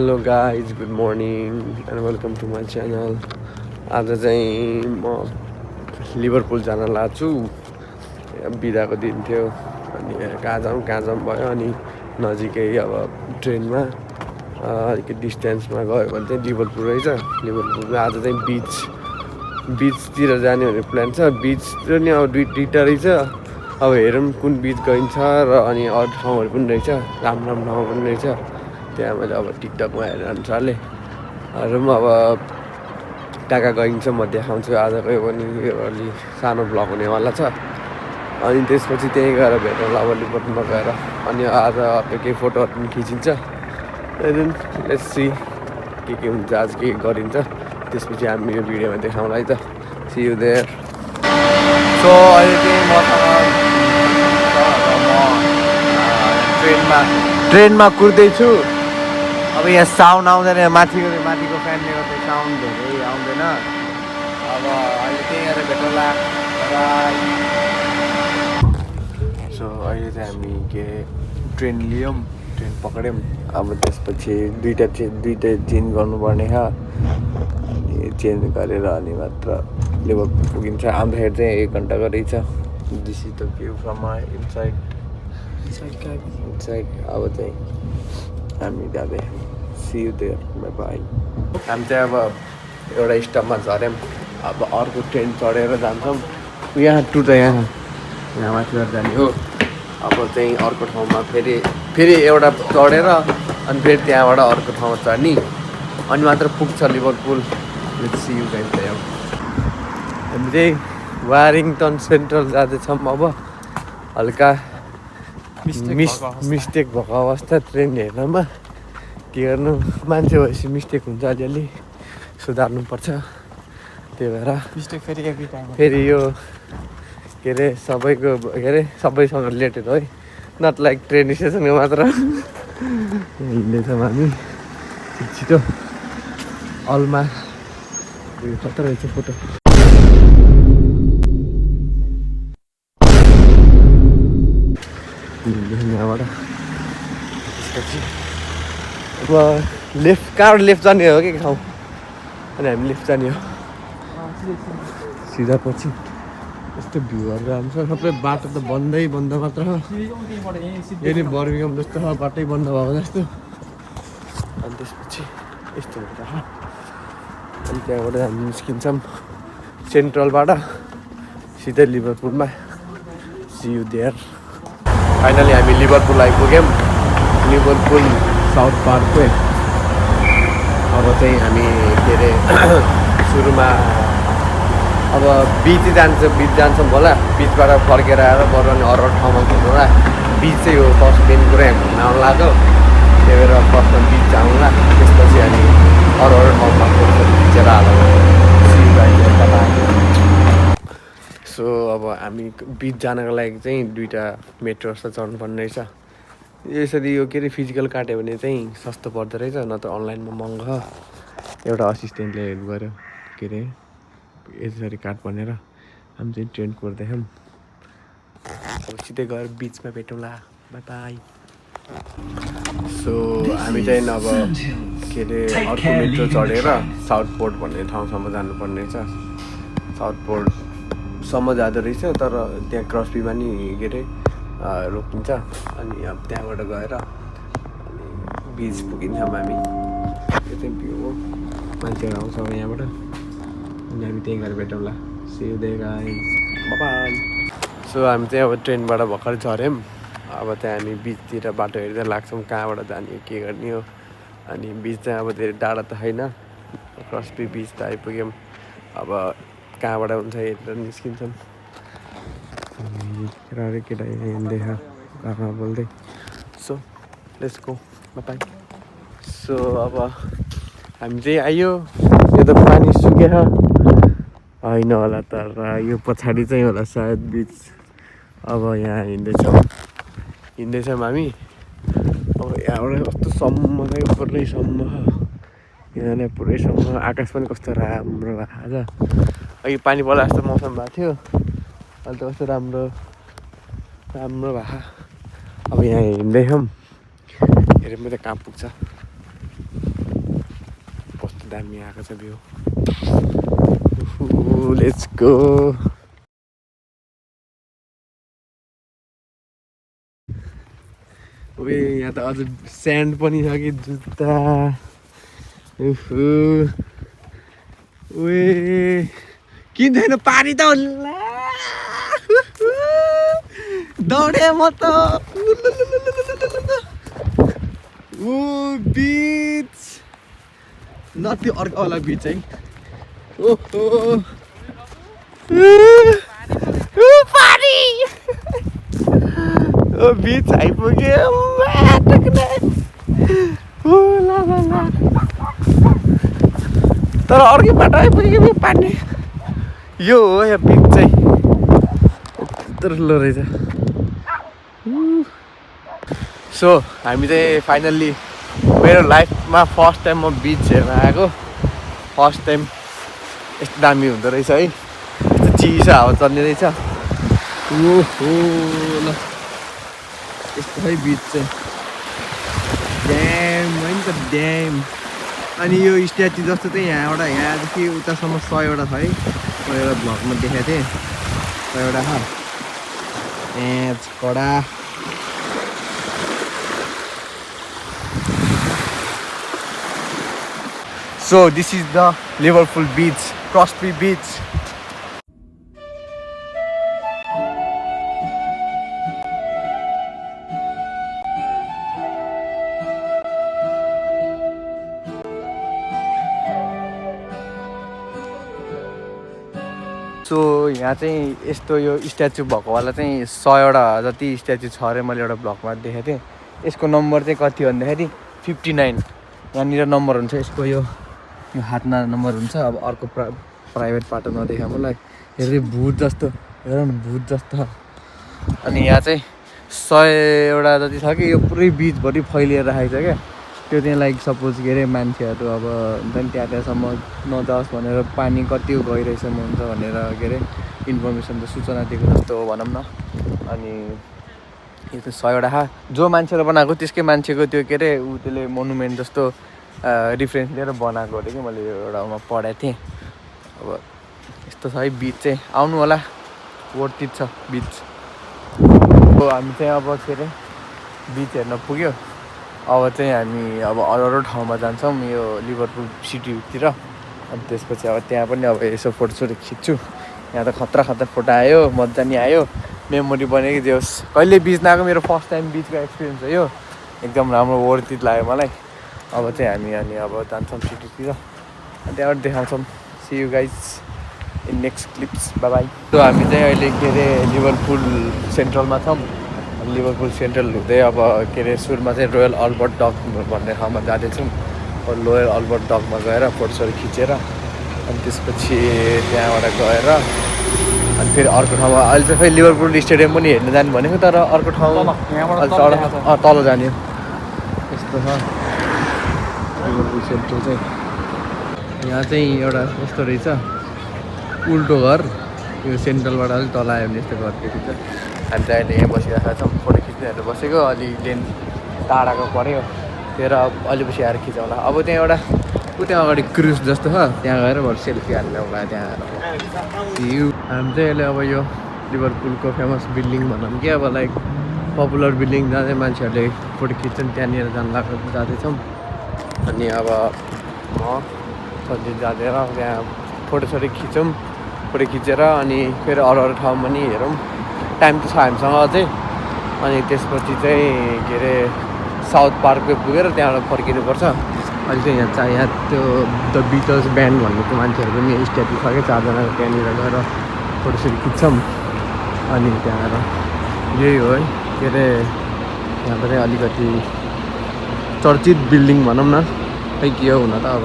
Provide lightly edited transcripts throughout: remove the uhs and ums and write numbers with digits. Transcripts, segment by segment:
Hello guys good morning and welcome to my channel. आज चाहिँ म लिभरपुल जान लाग्छु। बिदाको दिन थियो अनि कहाँ जाउँ भयो अनि नजिकै अब ट्रेनमा अलिकति डिस्टेन्समा गयो भने चाहिँ लिभरपुल रहेछ। लिभरपुलमा आज चाहिँ बिचतिर जाने भन्ने प्लान छ। बिच नि अब दुईवटा रहेछ। अब हेरौँ कुन बिच गइन्छ र अनि अरू ठाउँहरू पनि रहेछ, राम्रो ठाउँ पनि रहेछ। त्यहाँ मैले अब टिकटकमा हेरेर अनुसारले अरू पनि अब कहाँ गइन्छ म देखाउँछु। आजको यो पनि अलि सानो भ्लग हुनेवाला छ। अनि त्यसपछि त्यहीँ गएर भेटौँला अब लिभरपुलमा गएर। अनि आज केही फोटोहरू पनि खिचिन्छ। लेट्स सी के हुन्छ आज के गरिन्छ। त्यसपछि हामी यो भिडियोमा देखाउँला है त। C you there. सो अहिले चाहिँ ट्रेनमा कुर्दैछु। अब यहाँ साउन्ड आउँदैन, माथिको फ्यानले गर्दा साउन्ड धेरै आउँदैन। अब अहिले त्यही गएर भेटौँला। सो अहिले चाहिँ हामी ट्रेन लियौँ, ट्रेन पक्रियौँ। अब त्यसपछि दुईवटा चेन्ज गर्नुपर्ने छ। अनि चेन्ज गरेर अनि मात्र लिभरपुल पुगिन्छ। आउँदाखेरि चाहिँ 1 घन्टाको रहेछ। This is the view from my inside. अब चाहिँ हामी जाँदै see you there, bye bye. हामी चाहिँ अब एउटा स्टपमा झऱ्यौँ। अब अर्को ट्रेन चढेर जान्छौँ। यहाँ टु त यहाँ माथिबाट जाने हो। अब चाहिँ अर्को ठाउँमा फेरि एउटा चढेर अनि फेरि त्यहाँबाट अर्को ठाउँमा चढ्ने अनि मात्र पुग्छ Liverpool. Let's see you guys. अब हामी चाहिँ वारिङटन सेन्ट्रल जाँदैछौँ। अब हल्का मिस्टेक भएको अवस्था ट्रेन हेर्नमा। के गर्नु, मान्छे भएपछि मिस्टेक हुन्छ, अलिअलि सुधार्नुपर्छ। त्यही भएर मिस्टेक फेरि यो के अरे सबैसँग रिलेटेड है, नट लाइक ट्रेन स्टेसनको मात्र। हिँड्दैछौँ हामी छिटो। अलमा कता रहेछ फोटो। यहाँबाट त्यसपछि अब कहाँबाट लेफ्ट जाने हो कि ठाउँ, अनि हामी लेफ्ट जाने हो सिधा पछि। यस्तो भ्यूहरू राम्रो छ। सबै बाटो त बन्द मात्र छ। यही बर्मिङम जस्तो छ, बाटै बन्द भएको जस्तो। अनि त्यसपछि यस्तो हुन्छ। अनि त्यहाँबाट हामी निस्किन्छौँ सेन्ट्रलबाट सिधै लिभरपुलमा। See you there. फाइनली हामी लिभरपुल आइपुग्यौँ। Liverpool South Parkway. अब चाहिँ हामी के अरे सुरुमा अब बिच जान्छौँ होला। बिचबाट फर्केर आएर बरु अनि अरू ठाउँमा घुम्नु होला। बिच चाहिँ हो फर्स्ट मेन कुरा हामी घुम्न आउनु लाग्यो। त्यही भएर फर्स्टमा बिच जाउँला। त्यसपछि अनि अरू ठाउँमा खिचेर हाल्नु। सो अब हामी बिच जानको लागि चाहिँ 2टा मेट्रो जस्तो चढ्नुपर्ने रहेछ। यसरी यो के अरे फिजिकल काट्यो भने चाहिँ सस्तो पर्दो रहेछ, नत्र अनलाइनमा महँगो। एउटा असिस्टेन्टले हेल्प गर्यो के अरे यसरी काट भनेर। हामी चाहिँ ट्रेन कुर्दैछौँ। अब सिधै गएर बिचमा भेटौँला। By bye. सो हामी चाहिँ अब के अरे अर्को मेट्रो चढेर साउथ पोर्ट भन्ने ठाउँसम्म जानुपर्ने रहेछ। साउथ पोर्टसम्म जाँदो रहेछ, तर त्यहाँ क्रसबीमा नि के अरे रोकिन्छ। अनि अब त्यहाँबाट गएर अनि बिच पुगिन्छौँ हामी। त्यो चाहिँ भ्यू हो, मान्छेहरू आउँछ यहाँबाट। अनि हामी त्यहीँ गएर भेटौँला। See you there guys, bye bye. So हामी चाहिँ अब ट्रेनबाट भर्खर झऱ्यौँ। अब त्यहाँ हामी बिचतिर बाटो हेर्दै लाग्छौँ कहाँबाट जाने हो, के गर्ने हो। अनि बिच चाहिँ अब धेरै टाढा त छैन। क्रसबी बिच त आइपुग्यौँ। अब कहाँबाट हुन्छ हेरेर निस्किन्छौँ। केटा हिँड्दैछ घरमा बोल्दै। So let's go, by bye. So अब हामी चाहिँ आयो। यो त पानी सुकेछ होइन होला, तर यो पछाडि चाहिँ होला सायद बिच। अब यहाँ हिँड्दैछौँ हामी। अब यहाँबाट कस्तो सम्म चाहिँ पुरैसम्म, यहाँ पुरैसम्म। आकाश पनि कस्तो राम्रो भएको छ। अघि पानी पर्ला जस्तो मौसम भएको थियो, अहिले त कस्तो राम्रो भएको। अब यहाँ हिँड्दैछौँ। हेरौँ त कहाँ पुग्छ। दामी आएको छ भ्यू लेट्स गो ओए यहाँ त अझ स्यान्ड पनि छ कि जुत्ता ओए किन्दैन पानी त होला दौडे म त बिच न त्यो अर्कोवाला बिच है ओहो पानी ओ बिच आइपुग्यो तर अर्कै बाटो आइपुग्यो पानी यो हो यहाँ बिच चाहिँ यत्रो ठुलो रहेछ सो हामी चाहिँ फाइनल्ली मेरो लाइफमा फर्स्ट टाइम म बिच हेर्न आएको फर्स्ट टाइम यस्तो दामी हुँदो रहेछ है यस्तो चिसो हावा चल्ने रहेछ ओहो ल यस्तो है बिच चाहिँ ड्याम है नि त ड्याम अनि यो स्ट्याचु जस्तो चाहिँ यहाँदेखि उतासम्म 100वटा छ है म एउटा भ्लगमा देखाएको थिएँ 100वटा छ कडा So this is the Liverpool beach, Crosby Beach. So यहाँ चाहिँ यस्तो यो स्ट्याचु भएकोवाला चाहिँ 100वटा जति स्ट्याचु छ अरे मैले एउटा ब्लगमा देखेको थिएँ यसको नम्बर चाहिँ कति भन्दाखेरि 59 यहाँनिर नम्बर हुन्छ यसको यो हातमा नम्बर हुन्छ अब अर्को प्राइभेट पाटो नदेखा मलाई हेर्दै भूत जस्तो हेर न भूत जस्तो अनि यहाँ चाहिँ 100वटा जति छ कि यो पुरै बिचभरि फैलिएर राखेको छ क्या त्यो चाहिँ लाइक सपोज के अरे मान्छेहरू अब त्यहाँसम्म नजाओस् भनेर पानी कति गइरहेछन् हुन्छ भनेर के अरे इन्फर्मेसन त सूचना दिएको जस्तो हो भनौँ न अनि यो त 100वटा जो मान्छेले बनाएको त्यसकै मान्छेको त्यो के अरे ऊ त्यसले मोनुमेन्ट जस्तो रिफरेन्स लिएर बनाएको अरे कि मैले एउटामा पढाएको थिएँ अब यस्तो छ है बिच चाहिँ आउनु होला वर्थ इट छ बिच हामी चाहिँ अब के अरे बिच हेर्न पुग्यो अब चाहिँ हामी अब अरू ठाउँमा जान्छौँ यो लिभरपुल सिटीतिर अनि त्यसपछि अब त्यहाँ पनि अब यसो फोटोसोटो खिच्छु यहाँ त खतरा फोटो आयो मजा नि आयो मेमोरी बनेको दियोस् कहिले बिच नआएको मेरो फर्स्ट टाइम बिचको एक्सपिरियन्स हो यो एकदम राम्रो वर्थ इट लाग्यो मलाई अब चाहिँ हामी अनि अब जान्छौँ सिटीतिर अनि त्यहाँबाट देखाउँछौँ see you guys in next clips bye bye so हामी चाहिँ अहिले के अरे लिभरपुल सेन्ट्रलमा छौँ लिभरपुल सेन्ट्रल हुँदै अब के अरे सुरुमा चाहिँ रोयल अल्बर्ट डक भन्ने ठाउँमा जाँदैछौँ लोयल अल्बर्ट डकमा गएर फोटोसोटो खिचेर अनि त्यसपछि त्यहाँबाट गएर अनि फेरि अर्को ठाउँमा अहिले चाहिँ फेरि लिभरपुल स्टेडियम पनि हेर्न जानु भनेको तर अर्को ठाउँमा तल जाने यस्तो छ लिभरपुल सेन्ट्रल चाहिँ यहाँ चाहिँ एउटा कस्तो रहेछ उल्टो घर यो सेन्ट्रलबाट अलिक तल आयो भने यस्तो घर देखिन्छ हामी चाहिँ अहिले यहाँ बसिरहेको छौँ फोटो खिच्नेहरू बसेको अलि लेन टाढाको पऱ्यो त्यही अलि पछि आएर खिचाउँला अब त्यहाँ एउटा त्यहाँ अगाडि क्रुज जस्तो छ त्यहाँ गएर भएर सेल्फी हाल्ने होला त्यहाँ आएर हामी चाहिँ अहिले अब यो लिभरपुलको फेमस बिल्डिङ भनौँ कि अब लाइक पपुलर बिल्डिङ जाँदै मान्छेहरूले फोटो खिच्छन् त्यहाँनिर जाँदैछौँ अनि अब म सजिलो जाँदैन त्यहाँ फोटोसोटो खिचौँ फोटो खिचेर अनि फेरि अरू ठाउँ पनि हेरौँ टाइम त छ हामीसँग अझै अनि त्यसपछि चाहिँ के अरे साउथ पार्कमै पुगेर त्यहाँबाट फर्किनुपर्छ अहिले चाहिँ यहाँ त्यो द बिटल्स ब्यान्ड भन्नेको मान्छेहरू पनि स्ट्याचु छ क्या 4जना त्यहाँनिर गएर फोटोसोटो खिच्छौँ अनि त्यहाँबाट यही हो है के अरे यहाँ पनि अलिकति चर्चित बिल्डिङ भनौँ न खै के हो हुन त अब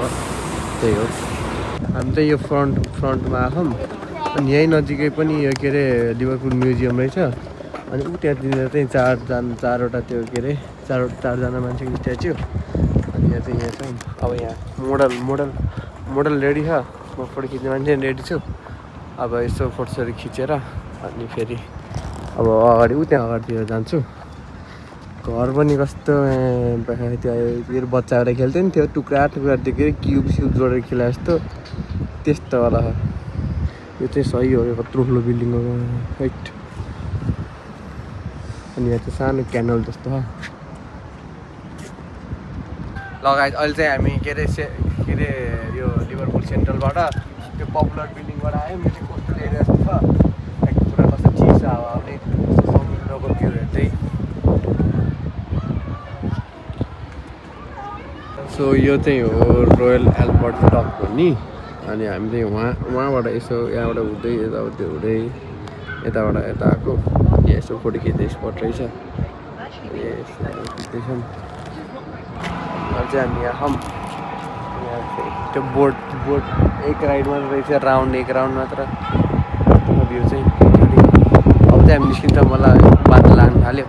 त्यही हो हामी चाहिँ यो फ्रन्टमा आछौँ अनि यहीँ नजिकै पनि यो के अरे लिभरपुल म्युजियम रहेछ अनि ऊ त्यहाँतिर चाहिँ चारवटा त्यो के अरे चारजना मान्छेको स्ट्याच्यु अनि यहाँ चाहिँ यहाँ छ अब यहाँ मोडल रेडी छ म फोटो खिच्ने मान्छे रेडी छु अब यसो फोटोसोटो खिचेर अनि फेरि अब अगाडि त्यहाँ अगाडितिर जान्छु घर पनि कस्तो त्यो बच्चाहरू खेल्थ्यो नि त्यो टुक्रा टुक्रा त्यो के अरे क्युब स्युब जोडेर खेला जस्तो त्यस्तो वाला यो चाहिँ सही हो। यो कत्रो ठुलो बिल्डिङ हो राइट। अनि यहाँ चाहिँ सानो क्यानल जस्तो छ लगायत। अहिले चाहिँ हामी के अरे यो लिभरपुल सेन्ट्रलबाट त्यो पपुलर बिल्डिङबाट आयो। यो चाहिँ कोस्टल एरिया जस्तो छ पुरा कस्तो चिसो हावा आउने समुद्रको भ्यूहरू चाहिँ। सो यो चाहिँ हो रोयल एल्बर्ट डक भन्ने। अनि हामी चाहिँ वहाँबाट यसो यहाँबाट हुँदै यताउति हुँदै यताबाट यता आएको। यसो फोटो खिच्ने स्पट रहेछ। खिच्दैछौँ चाहिँ हामी यहाँ चाहिँ त्यो बोट एक राइड मात्र रहेछ राउन्ड एक राउन्ड मात्र भ्यू चाहिँ। अब चाहिँ हामी निस्किन्छ मलाई बाटो लाग्नु थाल्यो।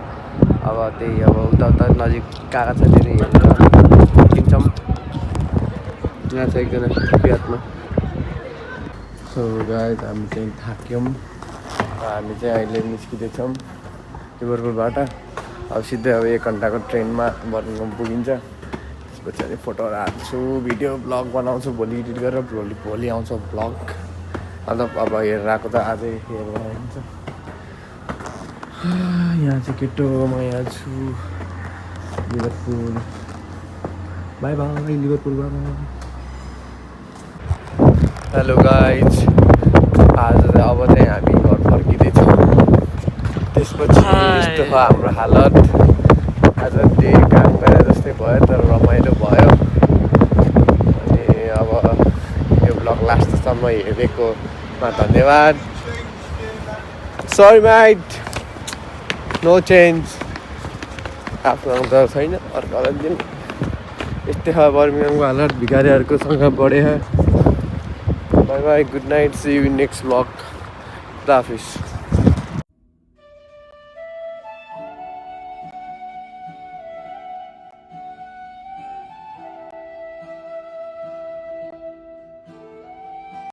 अब त्यही अब उता नजिक कहाँ छ त्यो निस्किन्छौँ। यहाँ छ एकजना बिहातमा। सो गाइस हामी चाहिँ थाक्यौँ। हामी चाहिँ अहिले निस्किँदैछौँ लिभरपुलबाट। अब सिधै अब 1 घन्टाको ट्रेनमा बर्मिङहाम पुगिन्छ। त्यसपछि अनि फोटोहरू हाल्छु भिडियो ब्लग बनाउँछु भोलि एडिट गरेर भोलि आउँछ ब्लग। अन्त अब हेरेर आएको त आजै हेरेर आइन्छ। यहाँ चाहिँ केटो म यहाँ छु Liverpool. By by Liverpool by. Hello guys आज चाहिँ अब चाहिँ हामी घर फर्किँदैछौँ। त्यसपछि यस्तो छ हाम्रो हालत। आज त्यही काम गरे जस्तै भयो तर रमाइलो भयो। अनि अब यो ब्लग लास्टसम्म हेरेकोमा धन्यवाद। Sorry might know change. आफ्नो त छैन अर्को अलग दिन। यस्तै छ बर्मिङहामको हालत भिखारीहरूको सँगै बढे। Bye bye good night see you in next blog. खुदा हाफिज।